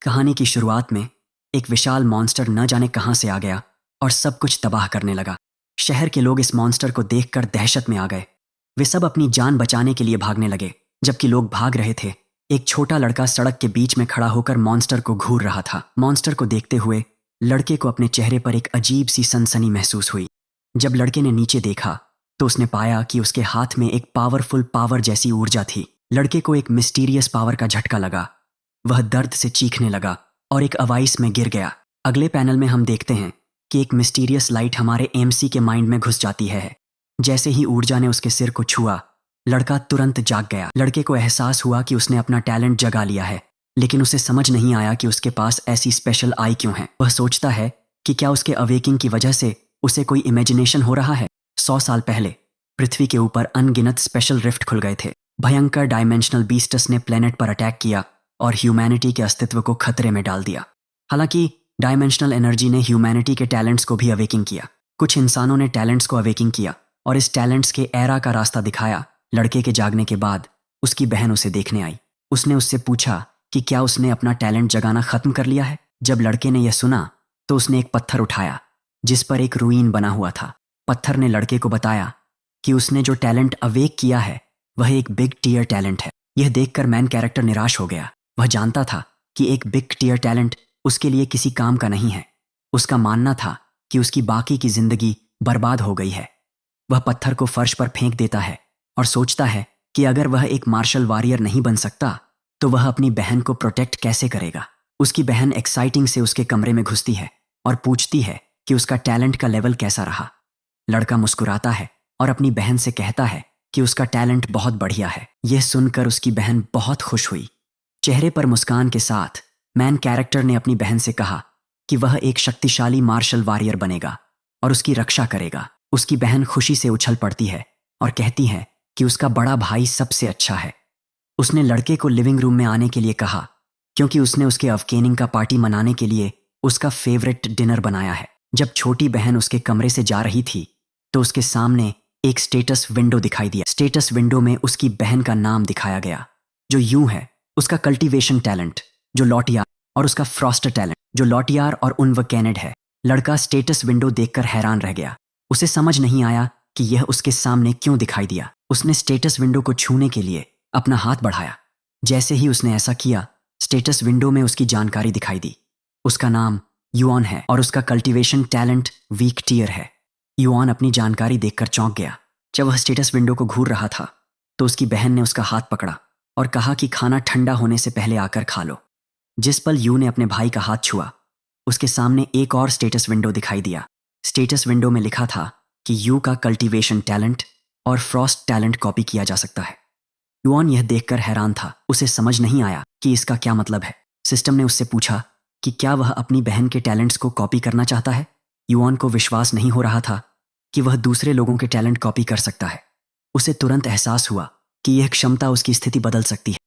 कहानी की शुरुआत में एक विशाल मॉन्स्टर न जाने कहां से आ गया और सब कुछ तबाह करने लगा। शहर के लोग इस मॉन्स्टर को देखकर दहशत में आ गए। वे सब अपनी जान बचाने के लिए भागने लगे। जबकि लोग भाग रहे थे, एक छोटा लड़का सड़क के बीच में खड़ा होकर मॉन्स्टर को घूर रहा था। मॉन्स्टर को देखते हुए लड़के को अपने चेहरे पर एक अजीब सी सनसनी महसूस हुई। जब लड़के ने नीचे देखा तो उसने पाया कि उसके हाथ में एक पावरफुल पावर जैसी ऊर्जा थी। लड़के को एक मिस्टीरियस पावर का झटका लगा। वह दर्द से चीखने लगा और एक अवाइस में गिर गया। अगले पैनल में हम देखते हैं कि एक मिस्टीरियस लाइट हमारे एमसी के माइंड में घुस जाती है। जैसे ही ऊर्जा ने उसके सिर को छुआ, लड़का तुरंत जाग गया। लड़के को एहसास हुआ कि उसने अपना टैलेंट जगा लिया है, लेकिन उसे समझ नहीं आया कि उसके पास ऐसी स्पेशल आई क्यों है। वह सोचता है कि क्या उसके अवेकिंग की वजह से उसे कोई इमेजिनेशन हो रहा है। 100 साल पहले पृथ्वी के ऊपर अनगिनत स्पेशल रिफ्ट खुल गए थे। भयंकर डायमेंशनल बीस्टस ने प्लेनेट पर अटैक किया और ह्यूमैनिटी के अस्तित्व को खतरे में डाल दिया। हालांकि डायमेंशनल एनर्जी ने ह्यूमैनिटी के टैलेंट्स को भी अवेकिंग किया। कुछ इंसानों ने टैलेंट्स को अवेकिंग किया और इस टैलेंट्स के एरा का रास्ता दिखाया। लड़के के जागने के बाद उसकी बहन उसे देखने आई। उसने उससे पूछा कि क्या उसने अपना टैलेंट जगाना खत्म कर लिया है। जब लड़के ने यह सुना तो उसने एक पत्थर उठाया जिस पर एक रूइन बना हुआ था। पत्थर ने लड़के को बताया कि उसने जो टैलेंट अवेक किया है वह एक बिग टीयर टैलेंट है। यह देखकर मैन कैरेक्टर निराश हो गया। वह जानता था कि एक बिग टीयर टैलेंट उसके लिए किसी काम का नहीं है। उसका मानना था कि उसकी बाकी की जिंदगी बर्बाद हो गई है। वह पत्थर को फर्श पर फेंक देता है और सोचता है कि अगर वह एक मार्शल वॉरियर नहीं बन सकता तो वह अपनी बहन को प्रोटेक्ट कैसे करेगा। उसकी बहन एक्साइटिंग से उसके कमरे में घुसती है और पूछती है कि उसका टैलेंट का लेवल कैसा रहा। लड़का मुस्कुराता है और अपनी बहन से कहता है कि उसका टैलेंट बहुत बढ़िया है। यह सुनकर उसकी बहन बहुत खुश हुई। चेहरे पर मुस्कान के साथ मैन कैरेक्टर ने अपनी बहन से कहा कि वह एक शक्तिशाली मार्शल वॉरियर बनेगा और उसकी रक्षा करेगा। उसकी बहन खुशी से उछल पड़ती है और कहती है कि उसका बड़ा भाई सबसे अच्छा है। उसने लड़के को लिविंग रूम में आने के लिए कहा क्योंकि उसने उसके अवकेनिंग का पार्टी मनाने के लिए उसका फेवरेट डिनर बनाया है। जब छोटी बहन उसके कमरे से जा रही थी तो उसके सामने एक स्टेटस विंडो दिखाई दिया। स्टेटस विंडो में उसकी बहन का नाम दिखाया गया जो यूं है, उसका कल्टीवेशन टैलेंट जो लॉटियार और उसका फ्रॉस्टर टैलेंट जो लॉटियार और उनवकेनेड है। लड़का स्टेटस विंडो देखकर हैरान रह गया। उसे समझ नहीं आया कि यह उसके सामने क्यों दिखाई दिया। उसने स्टेटस विंडो को छूने के लिए अपना हाथ बढ़ाया। जैसे ही उसने ऐसा किया, स्टेटस विंडो में उसकी जानकारी दिखाई दी। उसका नाम युआन है और उसका कल्टीवेशन टैलेंट वीक टीयर है। युआन अपनी जानकारी देखकर चौंक गया। जब वह स्टेटस विंडो को घूर रहा था तो उसकी बहन ने उसका हाथ पकड़ा और कहा कि खाना ठंडा होने से पहले आकर खा लो। जिस पल यू ने अपने भाई का हाथ छुआ, उसके सामने एक और स्टेटस विंडो दिखाई दिया। स्टेटस विंडो में लिखा था कि यू का कल्टीवेशन टैलेंट और फ्रॉस्ट टैलेंट कॉपी किया जा सकता है। युआन यह देखकर हैरान था। उसे समझ नहीं आया कि इसका क्या मतलब है। सिस्टम ने उससे पूछा कि क्या वह अपनी बहन के टैलेंट्स को कॉपी करना चाहता है। युआन को विश्वास नहीं हो रहा था कि वह दूसरे लोगों के टैलेंट कॉपी कर सकता है। उसे तुरंत एहसास हुआ कि यह क्षमता उसकी स्थिति बदल सकती है।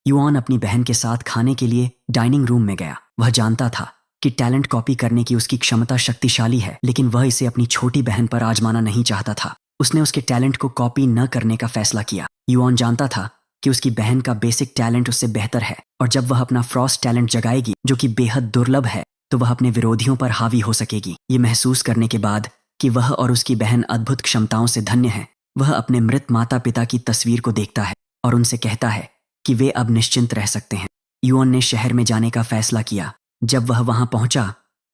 युआन अपनी बहन के साथ खाने के लिए डाइनिंग रूम में गया। वह जानता था कि टैलेंट कॉपी करने की उसकी क्षमता शक्तिशाली है, लेकिन वह इसे अपनी छोटी बहन पर आजमाना नहीं चाहता था। उसने उसके टैलेंट को कॉपी न करने का फैसला किया। युआन जानता था कि उसकी बहन का बेसिक टैलेंट उससे बेहतर है और जब वह अपना फ्रॉस्ट टैलेंट जगाएगी जो कि बेहद दुर्लभ है तो वह अपने विरोधियों पर हावी हो सकेगी। ये महसूस करने के बाद कि वह और उसकी बहन अद्भुत क्षमताओं से धन्य है, वह अपने मृत माता पिता की तस्वीर को देखता है और उनसे कहता है कि वे अब निश्चिंत रह सकते हैं। युआन ने शहर में जाने का फैसला किया। जब वह वहां पहुंचा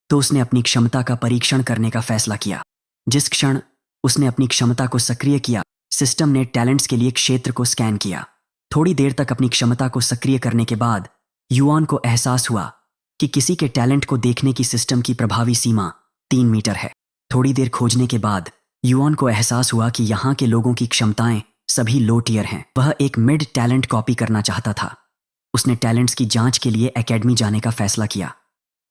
तो उसने अपनी क्षमता का परीक्षण करने का फैसला किया। जिस क्षण उसने अपनी क्षमता को सक्रिय किया, सिस्टम ने टैलेंट्स के लिए क्षेत्र को स्कैन किया। थोड़ी देर तक अपनी क्षमता को सक्रिय करने के बाद युआन को एहसास हुआ कि किसी के टैलेंट को देखने की सिस्टम की प्रभावी सीमा 3 मीटर है। थोड़ी देर खोजने के बाद युआन को एहसास हुआ कि यहाँ के लोगों की क्षमताएं सभी लो टीयर हैं। वह एक मिड टैलेंट कॉपी करना चाहता था। उसने टैलेंट्स की जांच के लिए एकेडमी जाने का फैसला किया।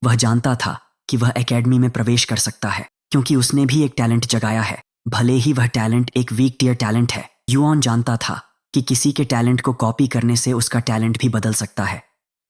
वह जानता था कि वह एकेडमी में प्रवेश कर सकता है क्योंकि उसने भी एक टैलेंट जगाया है, भले ही वह टैलेंट एक वीक टीयर टैलेंट है। युआन जानता था कि किसी के टैलेंट को कॉपी करने से उसका टैलेंट भी बदल सकता है,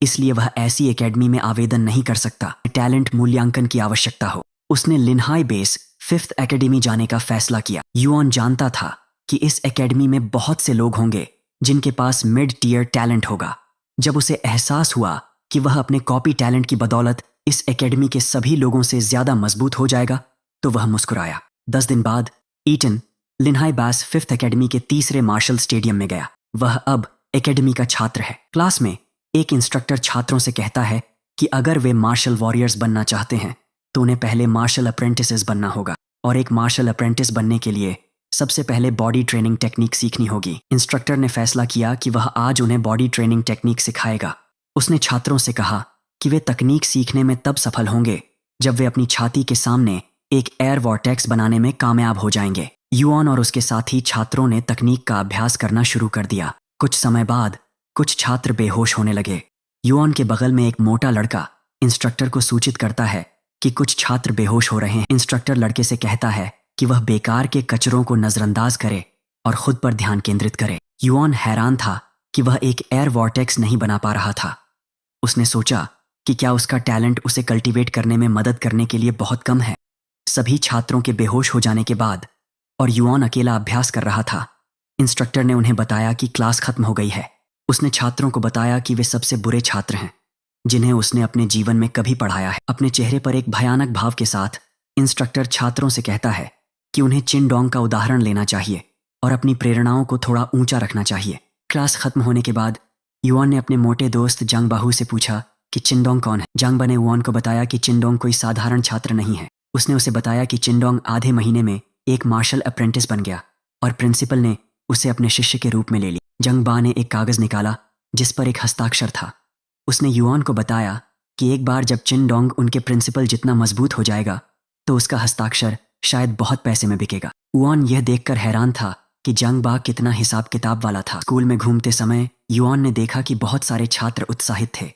इसलिए वह ऐसी एकेडमी में आवेदन नहीं कर सकता टैलेंट मूल्यांकन की आवश्यकता हो। उसने लिनहाई बेस 5th एकेडमी जाने का फैसला किया। युआन जानता था कि इस एकेडमी में बहुत से लोग होंगे जिनके पास मिड टीयर टैलेंट होगा। जब उसे एहसास हुआ कि वह अपने कॉपी टैलेंट की बदौलत इस एकेडमी के सभी लोगों से ज्यादा मजबूत हो जाएगा, तो वह मुस्कुराया। 10 दिन बाद ईटन लिन्हाई बास 5th एकेडमी के तीसरे मार्शल स्टेडियम में गया। वह अब एकेडमी का छात्र है। क्लास में एक इंस्ट्रक्टर छात्रों से कहता है कि अगर वे मार्शल वॉरियर्स बनना चाहते हैं तो उन्हें पहले मार्शल अप्रेंटिसेस बनना होगा, और एक मार्शल अप्रेंटिस बनने के लिए सबसे पहले बॉडी ट्रेनिंग टेक्निक सीखनी होगी। इंस्ट्रक्टर ने फैसला किया कि वह आज उन्हें बॉडी ट्रेनिंग टेक्निक सिखाएगा। उसने छात्रों से कहा कि वे तकनीक सीखने में तब सफल होंगे जब वे अपनी छाती के सामने एक एयर वॉर्टेक्स बनाने में कामयाब हो जाएंगे। युआन और उसके साथी छात्रों ने तकनीक का अभ्यास करना शुरू कर दिया। कुछ समय बाद कुछ छात्र बेहोश होने लगे। युआन के बगल में एक मोटा लड़का इंस्ट्रक्टर को सूचित करता है कि कुछ छात्र बेहोश हो रहे हैं। इंस्ट्रक्टर लड़के से कहता है कि वह बेकार के कचरों को नजरअंदाज करे और खुद पर ध्यान केंद्रित करे। युआन हैरान था कि वह एक एयर वॉर्टेक्स नहीं बना पा रहा था। उसने सोचा कि क्या उसका टैलेंट उसे कल्टीवेट करने में मदद करने के लिए बहुत कम है। सभी छात्रों के बेहोश हो जाने के बाद और युआन अकेला अभ्यास कर रहा था, इंस्ट्रक्टर ने उन्हें बताया कि क्लास खत्म हो गई है। उसने छात्रों को बताया कि वे सबसे बुरे छात्र हैं जिन्हें उसने अपने जीवन में कभी पढ़ाया है। अपने चेहरे पर एक भयानक भाव के साथ इंस्ट्रक्टर छात्रों से कहता है कि उन्हें चिनडोंग का उदाहरण लेना चाहिए और अपनी प्रेरणाओं को थोड़ा ऊंचा रखना चाहिए। क्लास खत्म होने के बाद युआन ने अपने मोटे दोस्त जंग बाहू से पूछा कि चिनडोंग कौन है। जंग ने युआन को बताया कि चिनडोंग कोई साधारण छात्र नहीं है। उसने उसे बताया कि चिनडोंग आधे महीने में एक मार्शल अप्रेंटिस बन गया और प्रिंसिपल ने उसे अपने शिष्य के रूप में ले लिया। जंग बा ने एक कागज निकाला जिस पर एक हस्ताक्षर था। उसने युआन को बताया कि एक बार जब चिनडोंग उनके प्रिंसिपल जितना मजबूत हो जाएगा तो उसका हस्ताक्षर शायद बहुत पैसे में बिकेगा। युआन यह देखकर हैरान था कि जंग बा कितना हिसाब किताब वाला था। स्कूल में घूमते समय युआन ने देखा कि बहुत सारे छात्र उत्साहित थे।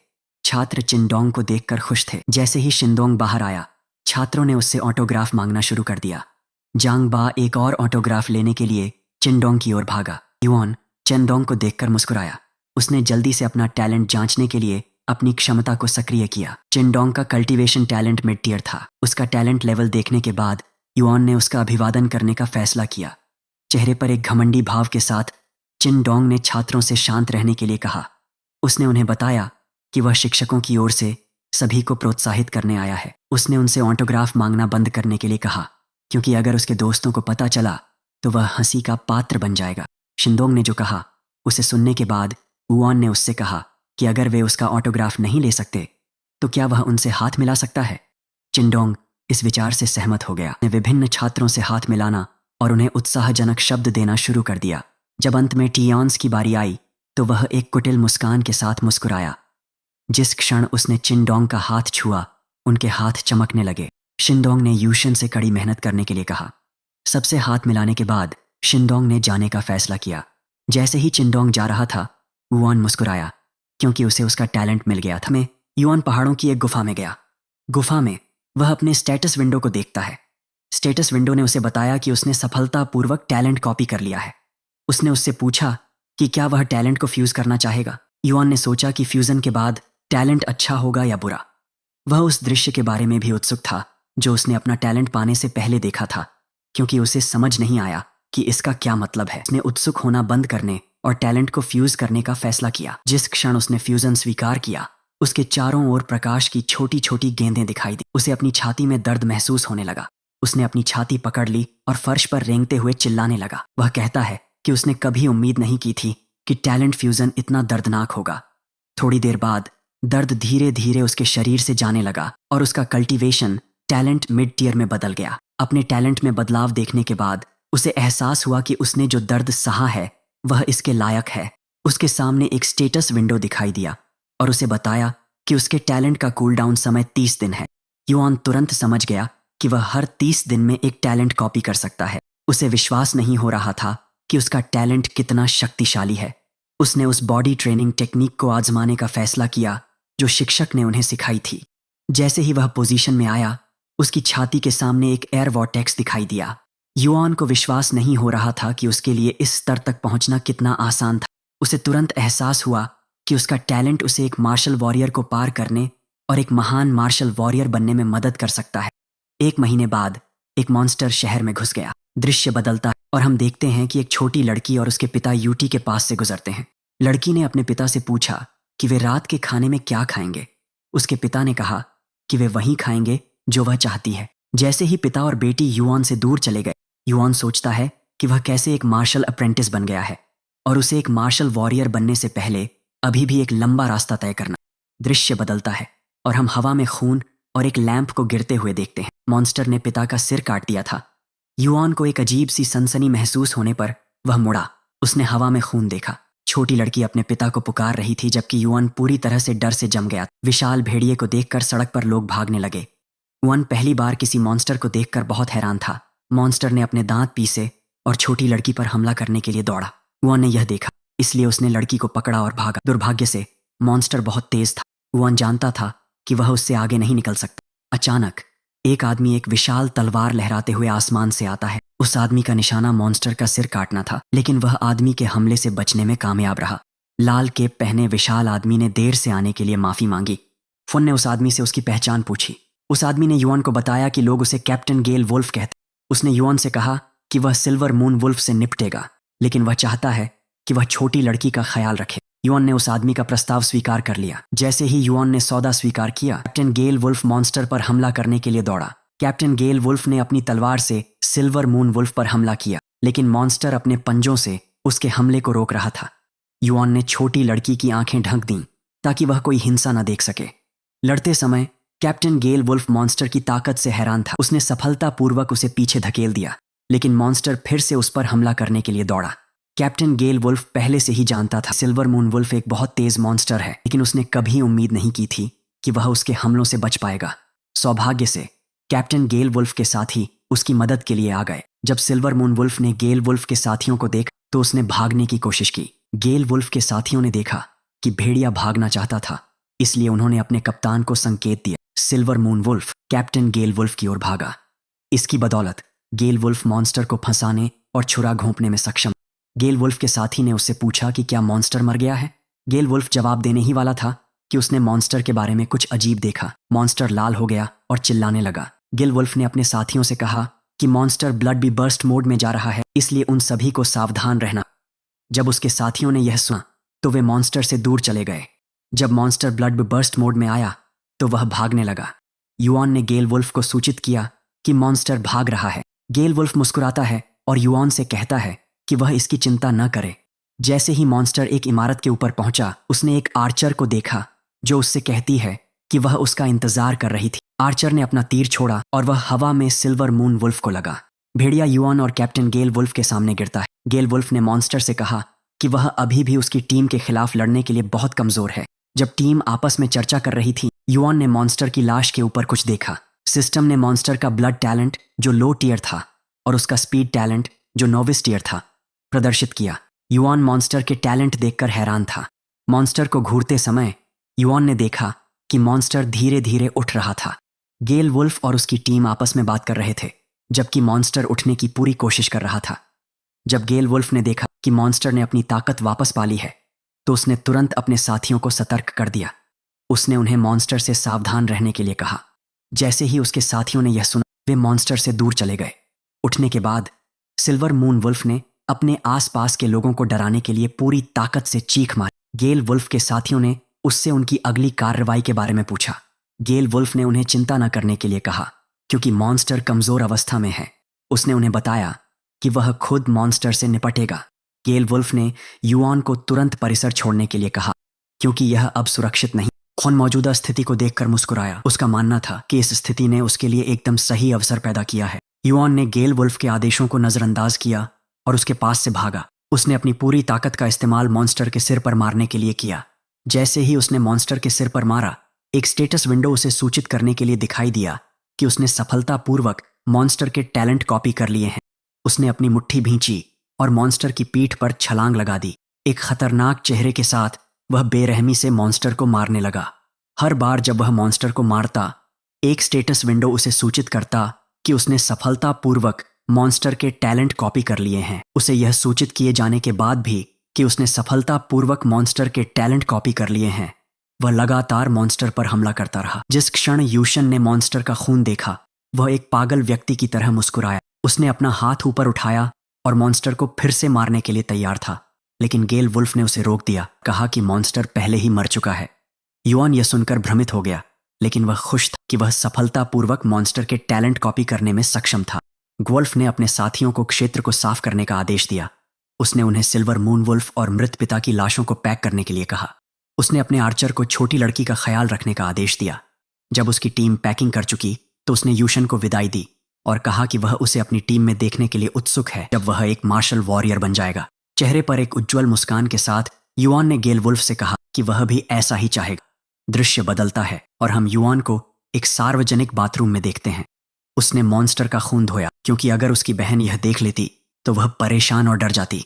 छात्र चिनडोंग को देखकर खुश थे। जैसे ही चिनडोंग बाहर आया, छात्रों ने उससे ऑटोग्राफ मांगना शुरू कर दिया। जंग बा एक और ऑटोग्राफ लेने के लिए चिनडोंग की ओर भागा। युआन चिनडोंग को देखकर मुस्कुराया। उसने जल्दी से अपना टैलेंट जांचने के लिए अपनी क्षमता को सक्रिय किया। चिनडोंग का कल्टीवेशन टैलेंट मिड टियर था। उसका टैलेंट लेवल देखने के बाद युआन ने उसका अभिवादन करने का फैसला किया। चेहरे पर एक घमंडी भाव के साथ चिनडोंग ने छात्रों से शांत रहने के लिए कहा। उसने उन्हें बताया कि वह शिक्षकों की ओर से सभी को प्रोत्साहित करने आया है। उसने उनसे ऑटोग्राफ मांगना बंद करने के लिए कहा, क्योंकि अगर उसके दोस्तों को पता चला तो वह हंसी का पात्र बन जाएगा। चिनडोंग ने जो कहा उसे सुनने के बाद युआन ने उससे कहा कि अगर वे उसका ऑटोग्राफ नहीं ले सकते तो क्या वह उनसे हाथ मिला सकता है। चिनडोंग इस विचार से सहमत हो गया। ने विभिन्न छात्रों से हाथ मिलाना और उन्हें उत्साहजनक शब्द देना शुरू कर दिया। जब अंत में टियान्स की बारी आई तो वह एक कुटिल मुस्कान के साथ मुस्कुराया। जिस क्षण उसने चिनडोंग का हाथ छुआ, उनके हाथ चमकने लगे। चिनडोंग ने यूशन से कड़ी मेहनत करने के लिए कहा। सबसे हाथ मिलाने के बाद चिनडोंग ने जाने का फैसला किया। जैसे ही चिनडोंग जा रहा था, युआन मुस्कुराया क्योंकि उसे उसका टैलेंट मिल गया था। युआन पहाड़ों की एक गुफा में गया। गुफा में वह अपने स्टेटस विंडो को देखता है। स्टेटस विंडो ने उसे बताया कि उसने सफलतापूर्वक टैलेंट कॉपी कर लिया है। उसने उससे पूछा कि क्या वह टैलेंट को फ्यूज करना चाहेगा। युआन ने सोचा कि फ्यूजन के बाद टैलेंट अच्छा होगा या बुरा। वह उस दृश्य के बारे में भी उत्सुक था जो उसने अपना टैलेंट पाने से पहले देखा था, क्योंकि उसे समझ नहीं आया कि इसका क्या मतलब है। उसने उत्सुक होना बंद करने और टैलेंट को फ्यूज करने का फैसला किया। जिस क्षण उसने फ्यूजन स्वीकार किया, उसके चारों ओर प्रकाश की छोटी छोटी गेंदें दिखाई दी। उसे अपनी छाती में दर्द महसूस होने लगा। उसने अपनी छाती पकड़ ली और फर्श पर रेंगते हुए चिल्लाने लगा। वह कहता है कि उसने कभी उम्मीद नहीं की थी कि टैलेंट फ्यूजन इतना दर्दनाक होगा। थोड़ी देर बाद दर्द धीरे धीरे उसके शरीर से जाने लगा और उसका कल्टीवेशन टैलेंट मिड टियर में बदल गया। अपने टैलेंट में बदलाव देखने के बाद उसे एहसास हुआ कि उसने जो दर्द सहा है वह इसके लायक है। उसके सामने एक स्टेटस विंडो दिखाई दिया और उसे बताया कि उसके टैलेंट का कूल डाउन समय 30 दिन है। युआन तुरंत समझ गया कि वह हर 30 दिन में एक टैलेंट कॉपी कर सकता है। उसे विश्वास नहीं हो रहा था कि उसका टैलेंट कितना शक्तिशाली है। उसने उस बॉडी ट्रेनिंग टेक्निक को आजमाने का फैसला किया जो शिक्षक ने उन्हें सिखाई थी। जैसे ही वह पोजीशन में आया, उसकी छाती के सामने एक एयर वॉर्टेक्स दिखाई दिया। युआन को विश्वास नहीं हो रहा था कि उसके लिए इस स्तर तक पहुंचना कितना आसान था। उसे तुरंत एहसास हुआ कि उसका टैलेंट उसे एक मार्शल वॉरियर को पार करने और एक महान मार्शल वॉरियर बनने में मदद कर सकता है। 1 महीने बाद एक मॉन्स्टर शहर में घुस गया। दृश्य बदलता है और हम देखते हैं कि एक छोटी लड़की और उसके पिता यूटी के पास से गुजरते हैं। लड़की ने अपने पिता से पूछा कि वे रात के खाने में क्या खाएंगे। उसके पिता ने कहा कि वे वही खाएंगे जो वह चाहती है। जैसे ही पिता और बेटी युआन से दूर चले गए, युआन सोचता है कि वह कैसे एक मार्शल अप्रेंटिस बन गया है और उसे एक मार्शल वॉरियर बनने से पहले अभी भी एक लंबा रास्ता तय करना। दृश्य बदलता है और हम हवा में खून और एक लैंप को गिरते हुए देखते हैं। मॉन्स्टर ने पिता का सिर काट दिया था। युआन को एक अजीब सी सनसनी महसूस होने पर वह मुड़ा। उसने हवा में खून देखा। छोटी लड़की अपने पिता को पुकार रही थी, जबकि युआन पूरी तरह से डर से जम गया। विशाल भेड़िए को देखकर सड़क पर लोग भागने लगे। युआन पहली बार किसी मॉन्स्टर को देखकर बहुत हैरान था। मॉन्स्टर ने अपने दांत पीसे और छोटी लड़की पर हमला करने के लिए दौड़ा। युआन ने यह देखा, इसलिए उसने लड़की को पकड़ा और भागा। दुर्भाग्य से मॉन्स्टर बहुत तेज था। युआन जानता था कि वह उससे आगे नहीं निकल सकता। अचानक एक आदमी एक विशाल तलवार लहराते हुए आसमान से आता है। उस आदमी का निशाना मॉन्स्टर का सिर काटना था, लेकिन वह आदमी के हमले से बचने में कामयाब रहा। लाल केप पहने विशाल आदमी ने देर से आने के लिए माफी मांगी। फुन ने उस आदमी से उसकी पहचान पूछी। उस आदमी ने युआन को बताया कि लोग उसे कैप्टन गेल वुल्फ कहते। उसने युआन से कहा कि वह सिल्वर मून वुल्फ से निपटेगा, लेकिन वह चाहता है कि वह छोटी लड़की का ख्याल रखे। युआन ने उस आदमी का प्रस्ताव स्वीकार कर लिया। जैसे ही युआन ने सौदा स्वीकार किया, कैप्टन गेल वुल्फ मॉन्स्टर पर हमला करने के लिए दौड़ा। कैप्टन गेल वुल्फ ने अपनी तलवार से सिल्वर मून वुल्फ पर हमला किया, लेकिन मॉन्स्टर अपने पंजों से उसके हमले को रोक रहा था। युआन ने छोटी लड़की की आंखें ढक दीं ताकि वह कोई हिंसा न देख सके। लड़ते समय कैप्टन गेल वुल्फ मॉन्स्टर की ताकत से हैरान था। उसने सफलतापूर्वक उसे पीछे धकेल दिया, लेकिन मॉन्स्टर फिर से उस पर हमला करने के लिए दौड़ा। कैप्टन गेल वुल्फ पहले से ही जानता था सिल्वर मून वुल्फ एक बहुत तेज मॉन्स्टर है, लेकिन उसने कभी उम्मीद नहीं की थी कि वह उसके हमलों से बच पाएगा। सौभाग्य से कैप्टन गेल वुल्फ के साथी उसकी मदद के लिए आ गए। जब सिल्वर मून वुल्फ ने गेल वुल्फ के साथियों को देखा तो उसने भागने की कोशिश की। गेल वुल्फ के साथियों ने देखा कि भेड़िया भागना चाहता था, इसलिए उन्होंने अपने कप्तान को संकेत दिया। सिल्वर मून वुल्फ कैप्टन गेल वुल्फ की ओर भागा। इसकी बदौलत गेल वुल्फ मॉन्स्टर को फंसाने और छुरा घोंपने में सक्षम। गेल वुल्फ के साथी ने उससे पूछा कि क्या मॉन्स्टर मर गया है। गेल वुल्फ जवाब देने ही वाला था कि उसने मॉन्स्टर के बारे में कुछ अजीब देखा। मॉन्स्टर लाल हो गया और चिल्लाने लगा। गेल वुल्फ ने अपने साथियों से कहा कि monster blood B burst mode में जा रहा है, इसलिए उन सभी को सावधान रहना। जब उसके साथियों ने यह सुना तो वे मॉन्स्टर से दूर चले गए। जब monster blood B burst mode में आया तो वह भागने लगा। युआन ने गेल वुल्फ को सूचित किया कि मॉन्स्टर भाग रहा है। गेल वुल्फ मुस्कुराता है और युआन से कहता है कि वह इसकी चिंता न करे। जैसे ही मॉन्स्टर एक इमारत के ऊपर पहुंचा, उसने एक आर्चर को देखा जो उससे कहती है कि वह उसका इंतजार कर रही थी। आर्चर ने अपना तीर छोड़ा और वह हवा में सिल्वर मून वुल्फ को लगा। भेड़िया युआन और कैप्टन गेल वुल्फ के सामने गिरता है। गेल वुल्फ ने मॉन्स्टर से कहा कि वह अभी भी उसकी टीम के खिलाफ लड़ने के लिए बहुत कमजोर है। जब टीम आपस में चर्चा कर रही थी, युआन ने मॉन्स्टर की लाश के ऊपर कुछ देखा। सिस्टम ने मॉन्स्टर का ब्लड टैलेंट जो लो टियर था और उसका स्पीड टैलेंट जो नोविस टियर था प्रदर्शित किया। युआन मॉन्स्टर के टैलेंट देखकर हैरान था। मॉन्स्टर को घूरते समय युआन ने देखा कि मॉन्स्टर धीरे धीरे उठ रहा था। गेल वुल्फ और उसकी टीम आपस में बात कर रहे थे, जबकि मॉन्स्टर उठने की पूरी कोशिश कर रहा था। जब गेल वुल्फ ने देखा कि मॉन्स्टर ने अपनी ताकत वापस पा ली है, तो उसने तुरंत अपने साथियों को सतर्क कर दिया। उसने उन्हें मॉन्स्टर से सावधान रहने के लिए कहा। जैसे ही उसके साथियों ने यह सुना, वे मॉन्स्टर से दूर चले गए। उठने के बाद सिल्वर मून वुल्फ ने अपने आसपास के लोगों को डराने के लिए पूरी ताकत से चीख मारी। गेल वुल्फ के साथियों ने उससे उनकी अगली कार्रवाई के बारे में पूछा। गेल वुल्फ ने उन्हें चिंता न करने के लिए कहा, क्योंकि मॉन्स्टर कमजोर अवस्था में है। उसने उन्हें बताया कि वह खुद मॉन्स्टर से निपटेगा। गेल वुल्फ ने युआन को तुरंत परिसर छोड़ने के लिए कहा, क्योंकि यह अब सुरक्षित नहीं। खुन मौजूदा स्थिति को देखकर मुस्कुराया। उसका मानना था कि इस स्थिति ने उसके लिए एकदम सही अवसर पैदा किया है। युआन ने गेल वुल्फ के आदेशों को नजरअंदाज किया और उसके पास से भागा। उसने अपनी पूरी ताकत का इस्तेमाल मॉन्स्टर के सिर पर मारने के लिए किया। जैसे ही उसने मॉन्स्टर के सिर पर मारा, एक स्टेटस विंडो उसे सूचित करने के लिए दिखाई दिया कि उसने सफलतापूर्वक मॉन्स्टर के टैलेंट कॉपी कर लिए हैं। उसने अपनी मुट्ठी भींची और मॉन्स्टर की पीठ पर छलांग लगा दी। एक खतरनाक चेहरे के साथ वह बेरहमी से मॉन्स्टर को मारने लगा। हर बार जब वह मॉन्स्टर को मारता, एक स्टेटस विंडो उसे सूचित करता कि उसने सफलतापूर्वक मॉन्स्टर के टैलेंट कॉपी कर लिए हैं। उसे यह सूचित किए जाने के बाद भी कि उसने सफलतापूर्वक मॉन्स्टर के टैलेंट कॉपी कर लिए हैं, वह लगातार मॉन्स्टर पर हमला करता रहा। जिस क्षण यूशन ने मॉन्स्टर का खून देखा, वह एक पागल व्यक्ति की तरह मुस्कुराया। उसने अपना हाथ ऊपर उठाया और मॉन्स्टर को फिर से मारने के लिए तैयार था। लेकिन गेल वुल्फ ने उसे रोक दिया, कहा कि मॉन्स्टर पहले ही मर चुका है। युआन यह सुनकर भ्रमित हो गया, लेकिन वह खुश था कि वह सफलतापूर्वक मॉन्स्टर के टैलेंट कॉपी करने में सक्षम था। ग्वुल्फ ने अपने साथियों को क्षेत्र को साफ करने का आदेश दिया। उसने उन्हें सिल्वर मून वुल्फ और मृत पिता की लाशों को पैक करने के लिए कहा। उसने अपने आर्चर को छोटी लड़की का ख्याल रखने का आदेश दिया। जब उसकी टीम पैकिंग कर चुकी तो उसने यूशन को विदाई दी और कहा कि वह उसे अपनी टीम में देखने के लिए उत्सुक है जब वह एक मार्शल वॉरियर बन जाएगा। चेहरे पर एक उज्ज्वल मुस्कान के साथ युआन ने गेल वुल्फ से कहा कि वह भी ऐसा ही चाहेगा। दृश्य बदलता है और हम युआन को एक सार्वजनिक बाथरूम में देखते हैं। उसने मॉन्स्टर का खून धोया, क्योंकि अगर उसकी बहन यह देख लेती तो वह परेशान और डर जाती।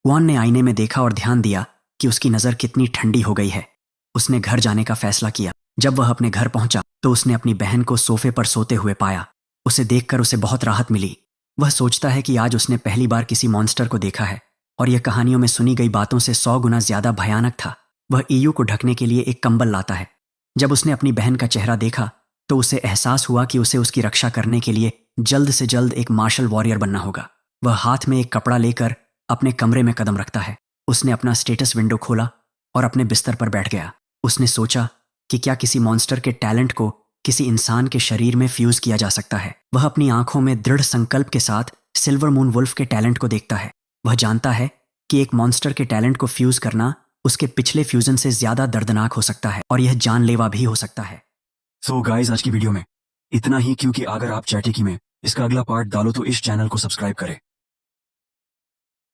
युआन ने आईने में देखा और ध्यान दिया कि उसकी नज़र कितनी ठंडी हो गई है। उसने घर जाने का फैसला किया। जब वह अपने घर पहुंचा तो उसने अपनी बहन को सोफे पर सोते हुए पाया। उसे देखकर उसे बहुत राहत मिली। वह सोचता है कि आज उसने पहली बार किसी मॉन्स्टर को देखा है और यह कहानियों में सुनी गई बातों से 100 गुना ज्यादा भयानक था। वह ईयू को ढकने के लिए एक कंबल लाता है। जब उसने अपनी बहन का चेहरा देखा तो उसे एहसास हुआ कि उसे उसकी रक्षा करने के लिए जल्द से जल्द एक मार्शल वॉरियर बनना होगा। वह हाथ में एक कपड़ा लेकर अपने कमरे में कदम रखता है। उसने अपना स्टेटस विंडो खोला और अपने बिस्तर पर बैठ गया। उसने सोचा कि क्या किसी मॉन्स्टर के टैलेंट को किसी इंसान के शरीर में फ्यूज किया जा सकता है। वह अपनी आंखों में दृढ़ संकल्प के साथ सिल्वर मून वुल्फ के टैलेंट को देखता है। वह जानता है कि एक मॉन्स्टर के टैलेंट को फ्यूज करना उसके पिछले फ्यूजन से ज्यादा दर्दनाक हो सकता है और यह जानलेवा भी हो सकता है। सो गाइस, आज की वीडियो में इतना ही, क्योंकि अगर आप चाहते कि मैं इसका अगला पार्ट डालो तो इस चैनल को सब्सक्राइब करें।